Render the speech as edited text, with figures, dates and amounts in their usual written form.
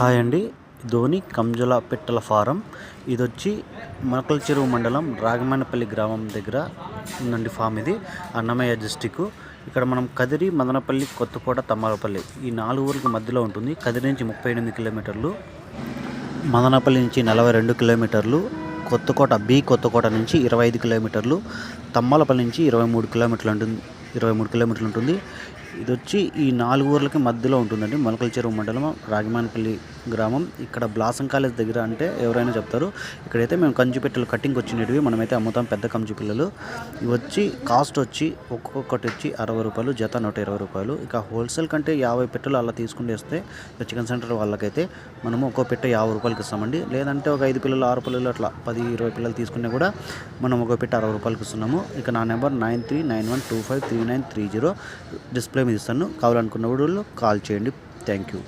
Hi అండి. ధోని కంజుల పిట్టల form. ఇదొచ్చి మొలకల చెరువు మండలం రాగమనేపల్లి గ్రామం దగ్గర ఉందండి ఫామ్. ఇది అన్నమయ్య డిస్టిక్. ఇక్కడ మనం కదిరి, మదనపల్లి, కొత్తకోట, తమ్మలపల్లి ఈ 4 ఊర్లకు మధ్యలో ఉంటుంది. కదిరి నుంచి 38 కిలోమీటర్లు, మదనపల్లి నుంచి 42 కిలోమీటర్లు, కొత్తకోట నుంచి 25 కిలోమీటర్లు, తమ్మలపల్లి నుంచి 23 కిలోమీటర్లు ఉంటుంది. ఇది వచ్చి ఈ 4 ఊర్లకి మధ్యలో ఉంటుందండి. మొలకల చెరువు మండలం, రాగమనేపల్లి గ్రామం. ఇక్కడ బ్లాసం కాలేజ్ దగ్గర అంటే ఎవరైనా చెప్తారు. ఇక్కడైతే మేము కంజు పెట్టెలు కటింగ్ వచ్చినవి మనమైతే అమ్ముతాం. పెద్ద కంజు పిల్లలు ఇవి వచ్చి కాస్ట్ వచ్చి ఒక్కొక్కటి వచ్చి 60 రూపాయలు, జత 120 రూపాయలు. ఇక హోల్సేల్ కంటే 50 పెట్టెలు అలా తీసుకుని వస్తే చికెన్ సెంటర్ వాళ్ళకైతే మనము ఒక్కో పెట్టె 50 రూపాయలకి ఇస్తామండి. లేదంటే ఒక 5 పిల్లలు, 6 పిల్లలు అట్లా 10-20 పిల్లలు తీసుకున్నా కూడా మనం ఒక్కో పెట్టె 60 రూపాయలకి ఇస్తున్నాము. ఇక నా నెంబర్ 9391253930 డిస్ప్లే మీద ఇస్తాను. కావాలనుకున్న వాళ్ళు కాల్ చేయండి. Thank you.